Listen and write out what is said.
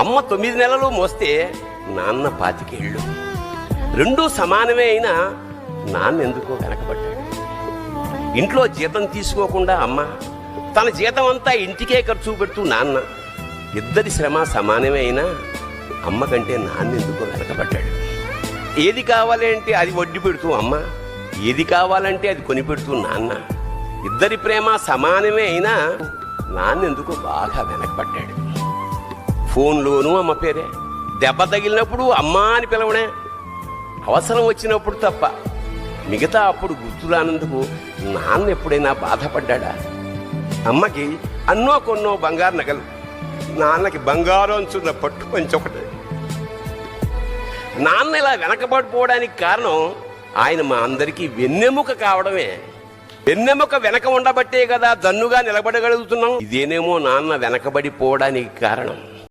అమ్మ 9 నెలలు మోస్తే నాన్న 25 ఏళ్ళు. రెండూ సమానమే అయినా నాన్న ఎందుకో వెనకబడ్డాడు. ఇంట్లో జీతం తీసుకోకుండా అమ్మ, తన జీతం అంతా ఇంటికే ఖర్చు పెడుతూ నాన్న, ఇద్దరి శ్రమ సమానమే అయినా అమ్మ కంటే నాన్న ఎందుకో వెనకబడ్డాడు. ఏది కావాలి అంటే అది వడ్డీ పెడుతూ అమ్మ, ఏది కావాలంటే అది కొని పెడుతూ నాన్న, ఇద్దరి ప్రేమ సమానమే అయినా నాన్న ఎందుకో బాగా వెనకబడ్డాడు. ఫోన్లోనూ అమ్మ పేరే, దెబ్బ తగిలినప్పుడు అమ్మ అని పిలవడే, అవసరం వచ్చినప్పుడు తప్ప మిగతా అప్పుడు గుర్తురానందుకు నాన్న ఎప్పుడైనా బాధపడ్డా? అమ్మకి అన్నో కొన్నో బంగారు నగలు, నాన్నకి బంగారం అంచున్న పట్టు పంచొకటి. నాన్న ఇలా వెనకబడిపోవడానికి కారణం ఆయన మా అందరికీ వెన్నెముక కావడమే. వెన్నెముక వెనక ఉండబట్టే కదా దన్నుగా నిలబడగలుగుతున్నాం. ఇదేనేమో నాన్న వెనకబడిపోవడానికి కారణం.